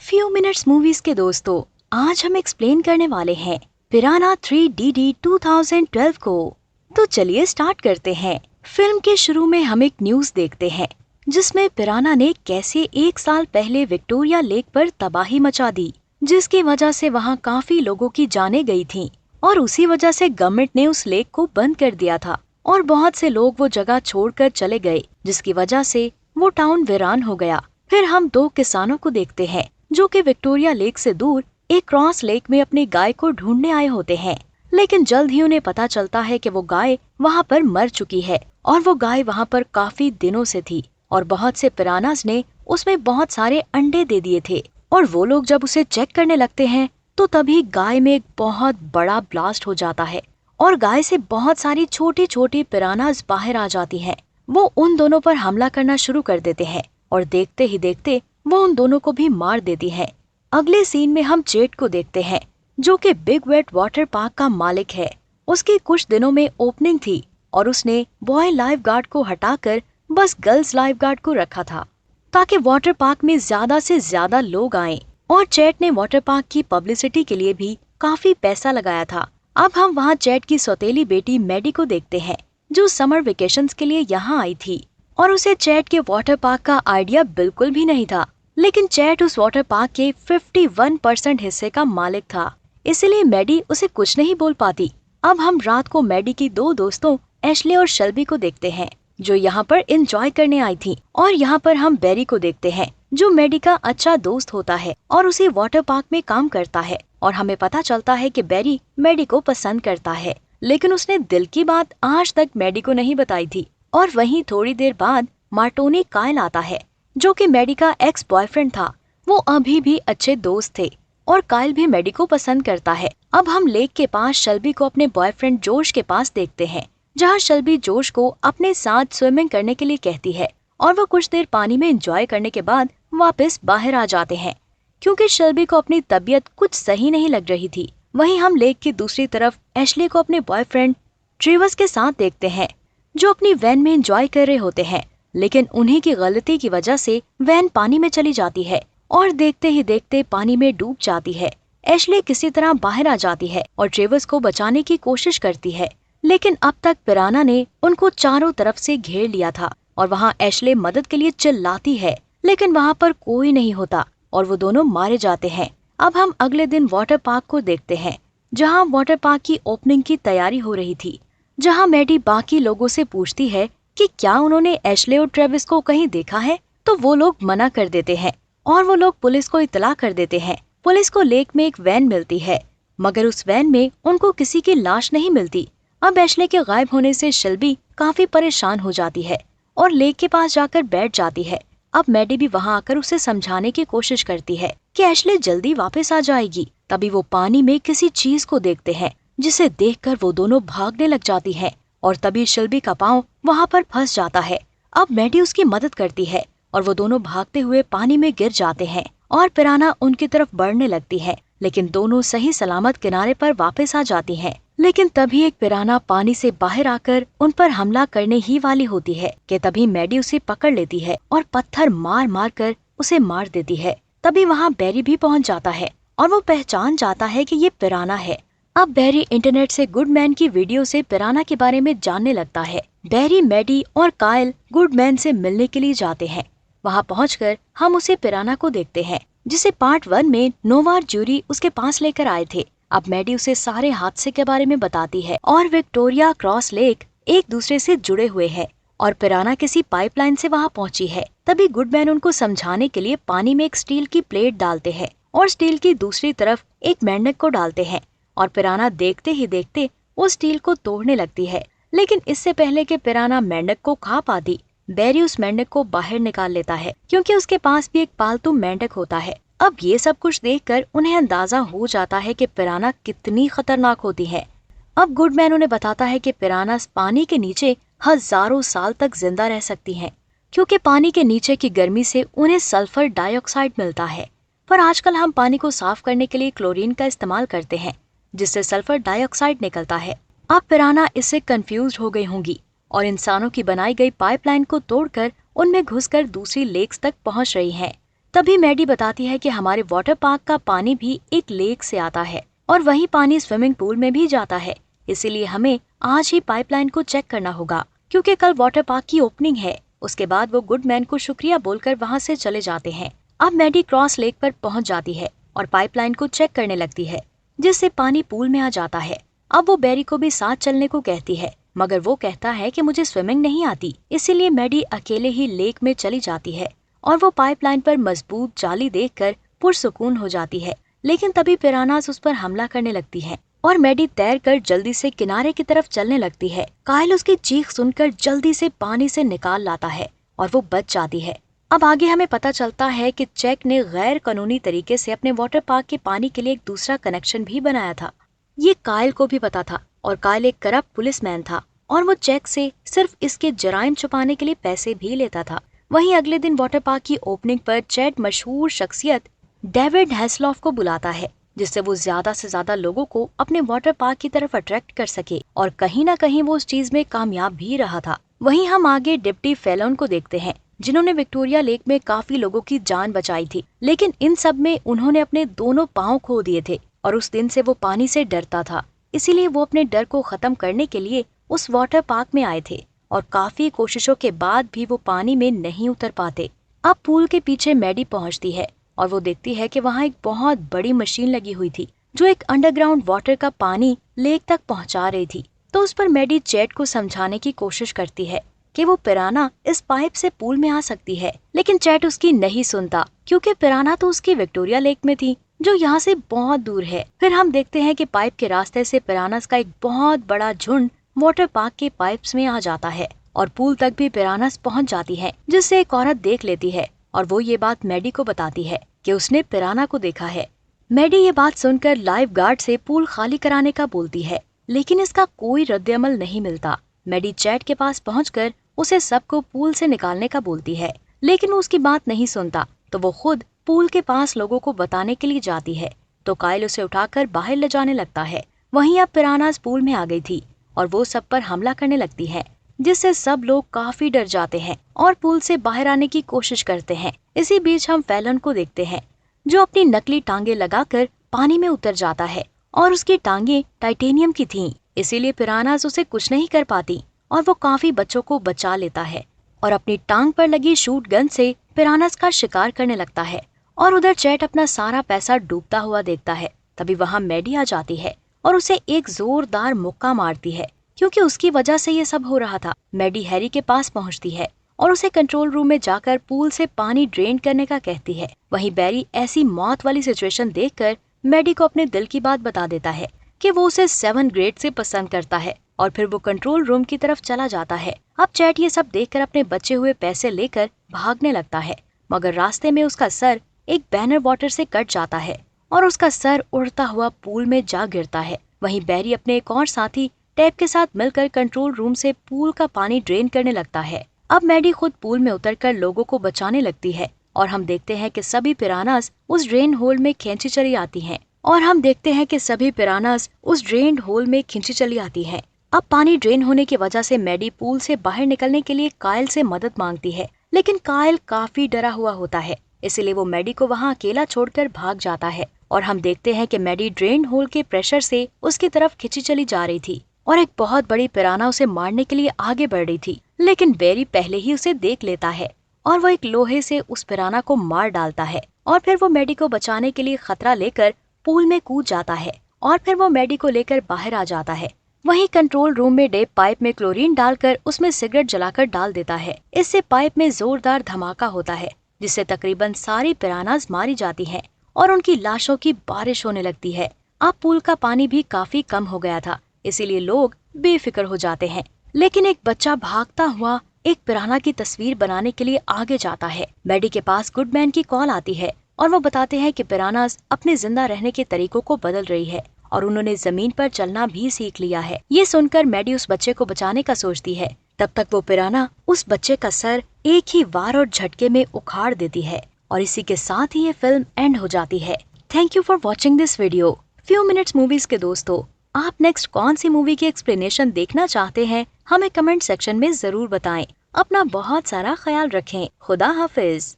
Few minutes movies के दोस्तों, आज हम एक्सप्लेन करने वाले हैं पिराना 3DD 2012 को। तो चलिए स्टार्ट करते हैं। फिल्म के शुरू में हम एक न्यूज देखते हैं जिसमें पिराना ने कैसे 1 साल पहले विक्टोरिया लेक पर तबाही मचा दी, जिसकी वजह से वहां काफी लोगों की जानें गई थीं और उसी वजह से गवर्नमेंट ने उस लेक को बंद कर दिया था और बहुत से लोग वो जगह छोड़कर चले गए, जिसकी वजह से वो टाउन वीरान हो गया। फिर हम 2 किसानों को देखते हैं जो कि विक्टोरिया लेक से दूर एक क्रॉस लेक में अपनी गाय को ढूंढने आए होते हैं, लेकिन जल्द ही उन्हें पता चलता है कि वो गाय वहाँ पर मर चुकी है और वो गाय वहाँ पर काफी दिनों से थी और बहुत से पिरानास ने उसमें बहुत सारे अंडे दे दिए थे। और वो लोग जब उसे चेक करने लगते हैं तो तभी गाय में एक बहुत बड़ा ब्लास्ट हो जाता है और गाय से बहुत सारी छोटी छोटी पिरानास बाहर आ जाती हैं। वो उन दोनों पर हमला करना शुरू कर देते हैं और देखते ही देखते वो उन दोनों को भी मार देती है। अगले सीन में हम जेट को देखते हैं जो कि बिग वेट वाटर पार्क का मालिक है। उसकी कुछ दिनों में ओपनिंग थी और उसने बॉय लाइफ गार्ड को हटाकर बस गर्ल्स लाइफ गार्ड को रखा था ताकि वाटर पार्क में ज्यादा से ज्यादा लोग आएं। और चैट ने वाटर पार्क की पब्लिसिटी के लिए भी काफी पैसा लगाया था। अब हम वहाँ चैट की सौतेली बेटी मैडी को देखते हैं जो समर वेकेशंस के लिए यहाँ आई थी और उसे चैट के वाटर पार्क का आइडिया बिल्कुल भी नहीं था, लेकिन चैट उस वाटर पार्क के 51% हिस्से का मालिक था, इसलिए मैडी उसे कुछ नहीं बोल पाती। अब हम रात को मैडी की 2 दोस्तों एशले और शेल्बी को देखते हैं जो यहाँ पर एंजॉय करने आई थी और यहाँ पर हम बेरी को देखते हैं जो मैडी का अच्छा दोस्त होता है और उसी वाटर पार्क में काम करता है। और हमें पता चलता है कि बेरी मैडी को पसंद करता है, लेकिन उसने दिल की बात आज तक मैडी को नहीं बताई थी। और वहीं थोड़ी देर बाद मार्टोनी कायल आता है जो कि मैडी का एक्स बॉयफ्रेंड था। वो अभी भी अच्छे दोस्त थे और कायल भी मैडी को पसंद करता है। अब हम लेक के पास शेल्बी को अपने बॉयफ्रेंड जोश के पास देखते हैं जहाँ शेल्बी जोश को अपने साथ स्विमिंग करने के लिए कहती है और वो कुछ देर पानी में एंजॉय करने के बाद वापस बाहर आ जाते हैं क्योंकि शेल्बी को अपनी तबीयत कुछ सही नहीं लग रही थी। वहीं हम लेक की दूसरी तरफ एशले को अपने बॉयफ्रेंड ट्रेवस के साथ देखते हैं जो अपनी वैन में एंजॉय कर रहे होते हैं, लेकिन उन्हीं की गलती की वजह से वैन पानी में चली जाती है और देखते ही देखते पानी में डूब जाती है। एशले किसी तरह बाहर आ जाती है और ट्रेवस को बचाने की कोशिश करती है, लेकिन अब तक पिराना ने उनको चारों तरफ से घेर लिया था और वहाँ एशले मदद के लिए चिल्लाती है, लेकिन वहाँ पर कोई नहीं होता और वो दोनों मारे जाते हैं। अब हम अगले दिन वाटर पार्क को देखते हैं जहाँ वाटर पार्क की ओपनिंग की तैयारी हो रही थी, जहाँ मैडी बाकी लोगों से पूछती है कि क्या उन्होंने एशले और ट्रेविस को कहीं देखा है, तो वो लोग मना कर देते हैं और वो लोग पुलिस को इत्तला कर देते हैं। पुलिस को लेक में एक वैन मिलती है, मगर उस वैन में उनको किसी की लाश नहीं मिलती। अब एशले के गायब होने से शेल्बी काफी परेशान हो जाती है और लेक के पास जाकर बैठ जाती है। अब मैडी भी वहाँ आकर उसे समझाने की कोशिश करती है कि एशले जल्दी वापस आ जाएगी। तभी वो पानी में किसी चीज को देखते हैं जिसे देखकर वो दोनों भागने लग जाती हैं और तभी शेल्बी का पाँव वहाँ पर फंस जाता है। अब मैडी उसकी मदद करती है और वो दोनों भागते हुए पानी में गिर जाते हैं और पिराना उनकी तरफ बढ़ने लगती है, लेकिन दोनों सही सलामत किनारे पर वापस आ जाती हैं। लेकिन तभी एक पिराना पानी से बाहर आकर उन पर हमला करने ही वाली होती है कि तभी मैडी उसे पकड़ लेती है और पत्थर मार मार कर उसे मार देती है। तभी वहाँ बेरी भी पहुँच जाता है और वो पहचान जाता है कि ये पिराना है। अब बेरी इंटरनेट से गुडमैन की वीडियो से पिराना के बारे में जानने लगता है। बेरी, मैडी और कायल गुडमैन से मिलने के लिए जाते हैं। वहाँ पहुंचकर हम उसे पिराना को देखते हैं जिसे पार्ट 1 में नोवार ज्यूरी उसके पास लेकर आए थे। अब मैडी उसे सारे हादसे के बारे में बताती है और विक्टोरिया क्रॉस लेक एक दूसरे से जुड़े हुए हैं और पिराना किसी पाइपलाइन से वहाँ पहुँची है। तभी गुडमैन उनको समझाने के लिए पानी में एक स्टील की प्लेट डालते हैं और स्टील की दूसरी तरफ एक मेंढक को डालते हैं और पिराना देखते ही देखते वो स्टील को तोड़ने लगती है। लेकिन इससे पहले कि पिराना मेंढक को खा पाती, बेरी उस मेंढक को बाहर निकाल लेता है क्योंकि उसके पास भी एक पालतू मेंढक होता है। अब ये सब कुछ देखकर उन्हें अंदाजा हो जाता है कि पिराना कितनी खतरनाक होती है। अब गुडमैन उन्हें बताता है कि पिराना पानी के नीचे हजारों साल तक जिंदा रह सकती हैं क्योंकि पानी के नीचे की गर्मी से उन्हें सल्फर डाइऑक्साइड मिलता है। पर आजकल हम पानी को साफ करने के लिए क्लोरीन का इस्तेमाल करते हैं जिससे सल्फर डाइऑक्साइड निकलता है। अब पिराना इससे कंफ्यूज हो गई होंगी और इंसानों की बनाई गई पाइपलाइन को तोड़कर उनमें घुसकर दूसरी लेक्स तक पहुंच रही हैं। तभी मैडी बताती है कि हमारे वाटर पार्क का पानी भी एक लेक से आता है और वही पानी स्विमिंग पूल में भी जाता है, इसीलिए हमें आज ही पाइपलाइन को चेक करना होगा क्योंकि कल वाटर पार्क की ओपनिंग है। उसके बाद वो गुडमैन को शुक्रिया बोलकर वहाँ से चले जाते हैं। अब मैडी क्रॉस लेक पर पहुँच जाती है और पाइपलाइन को चेक करने लगती है, जिससे पानी पूल में आ जाता है। अब वो बैरी को भी साथ चलने को कहती है, मगर वो कहता है कि मुझे स्विमिंग नहीं आती, इसीलिए मैडी अकेले ही लेक में चली जाती है और वो पाइपलाइन पर मजबूत जाली देखकर पुरसुकून हो जाती है। लेकिन तभी पिरानास उस पर हमला करने लगती है और मैडी तैरकर जल्दी से किनारे की तरफ चलने लगती है। काइल उसकी चीख सुनकर जल्दी से पानी से निकाल लाता है और वो बच जाती है। अब आगे हमें पता चलता है कि चैक ने गैर कानूनी तरीके से अपने वाटर पार्क के पानी के लिए एक दूसरा कनेक्शन भी बनाया था। ये काइल को भी पता था और काइल एक करप्ट पुलिसमैन था और वो चैक से सिर्फ इसके जराइम छुपाने के लिए पैसे भी लेता था। वहीं अगले दिन वाटर पार्क की ओपनिंग पर चैट मशहूर शख्सियत डेविड हैसलॉफ को बुलाता है, जिससे वो ज्यादा से ज्यादा लोगों को अपने वाटर पार्क की तरफ अट्रैक्ट कर सके और कहीं ना कहीं वो उस चीज में कामयाब भी रहा था। वहीं हम आगे डिप्टी फेलोन को देखते हैं, जिन्होंने विक्टोरिया लेक में काफी लोगों की जान बचाई थी, लेकिन इन सब में उन्होंने अपने दोनों पाँव खो दिए थे और उस दिन से वो पानी से डरता था। इसीलिए वो अपने डर को खत्म करने के लिए उस वाटर पार्क में आए थे और काफी कोशिशों के बाद भी वो पानी में नहीं उतर पाते। अब पूल के पीछे मैडी पहुंचती है और वो देखती है कि वहाँ एक बहुत बड़ी मशीन लगी हुई थी जो एक अंडरग्राउंड वाटर का पानी लेक तक पहुंचा रही थी। तो उस पर मैडी चैट को समझाने की कोशिश करती है कि वो पिराना इस पाइप से पूल में आ सकती है, लेकिन चैट उसकी नहीं सुनता क्योंकि पिराना तो उसकी विक्टोरिया लेक में थी जो यहाँ से बहुत दूर है। फिर हम देखते हैं कि पाइप के रास्ते से पिरानास का एक बहुत बड़ा झुंड वाटर पार्क के पाइप्स में आ जाता है और पूल तक भी पिरानास पहुँच जाती है, जिससे एक औरत देख लेती है और वो ये बात मैडी को बताती है कि उसने पिराना को देखा है। मैडी ये बात सुनकर लाइफ गार्ड से पूल खाली कराने का बोलती है, लेकिन इसका कोई रद्द-ए-अमल नहीं मिलता। मैडी चैट के पास पहुंचकर उसे सबको पूल से निकालने का बोलती है, लेकिन वो उसकी बात नहीं सुनता, तो वो खुद पूल के पास लोगों को बताने के लिए जाती है। तो काइल उसे उठाकर बाहर ले जाने लगता है। वहीं अब पिरानास पूल में आ गई थी और वो सब पर हमला करने लगती है, जिससे सब लोग काफी डर जाते हैं और पूल से बाहर आने की कोशिश करते हैं। इसी बीच हम फैलन को देखते हैं, जो अपनी नकली टांगे लगाकर पानी में उतर जाता है और उसकी टांगे टाइटेनियम की थीं, इसीलिए पिरानास उसे कुछ नहीं कर पाती और वो काफी बच्चों को बचा लेता है और अपनी टांग पर लगी शूट गन से पिरानास का शिकार करने लगता है। और उधर चैट अपना सारा पैसा डूबता हुआ देखता है। तभी वहाँ मैडी आ जाती है और उसे एक जोरदार मुक्का मारती है, क्योंकि उसकी वजह से ये सब हो रहा था। मैडी हैरी के पास पहुँचती है और उसे कंट्रोल रूम में जाकर पूल से पानी ड्रेन करने का कहती है। वहीं बैरी ऐसी मौत वाली सिचुएशन देखकर मैडी को अपने दिल की बात बता देता है कि वो उसे 7 ग्रेड से पसंद करता है और फिर वो कंट्रोल रूम की तरफ चला जाता है। अब चैट ये सब देखकर अपने बचे हुए पैसे लेकर भागने लगता है, मगर रास्ते में उसका सर एक बैनर वाटर से कट जाता है और उसका सर उड़ता हुआ पूल में जा गिरता है। वहीं बैरी अपने एक और साथी टैप के साथ मिलकर कंट्रोल रूम से पूल का पानी ड्रेन करने लगता है। अब मैडी खुद पूल में उतरकर लोगों को बचाने लगती है और हम देखते हैं कि सभी पिरानास उस ड्रेन होल में खींची चली आती हैं। अब पानी ड्रेन होने की वजह से मैडी पूल से बाहर निकलने के लिए काइल से मदद मांगती है, लेकिन काइल काफी डरा हुआ होता है, इसलिए वो मैडी को वहाँ अकेला छोड़कर भाग जाता है। और हम देखते हैं कि मैडी ड्रेन होल के प्रेशर से उसकी तरफ खिंची चली जा रही थी और एक बहुत बड़ी पिराना उसे मारने के लिए आगे बढ़ रही थी, लेकिन बैरी पहले ही उसे देख लेता है और वो एक लोहे से उस पिराना को मार डालता है और फिर वो मैडी को बचाने के लिए खतरा लेकर पूल में कूद जाता है और फिर वो मैडी को लेकर बाहर आ जाता है। वहीं कंट्रोल रूम में डेव पाइप में क्लोरीन डालकर उसमें सिगरेट जलाकर डाल देता है। इससे पाइप में जोरदार धमाका होता है, जिससे तकरीबन सारी पिरानास मारी जाती हैं और उनकी लाशों की बारिश होने लगती है। अब पूल का पानी भी काफी कम हो गया था, इसीलिए लोग बेफिक्र हो जाते हैं, लेकिन एक बच्चा भागता हुआ एक पिराना की तस्वीर बनाने के लिए आगे जाता है। मैडी के पास गुडमैन की कॉल आती है और वो बताते हैं कि पिरानास अपने जिंदा रहने के तरीकों को बदल रही है और उन्होंने जमीन पर चलना भी सीख लिया है। ये सुनकर मैडी उस बच्चे को बचाने का सोचती है। तब तक वो पिराना उस बच्चे का सर एक ही वार और झटके में उखाड़ देती है और इसी के साथ ही ये फिल्म एंड हो जाती है। Thank you for watching this video. Few minutes movies के दोस्तों, आप नेक्स्ट कौन सी मूवी की एक्सप्लेनेशन देखना चाहते हैं हमें कमेंट सेक्शन में जरूर बताएं। अपना बहुत सारा ख्याल रखें। खुदा हाफिज।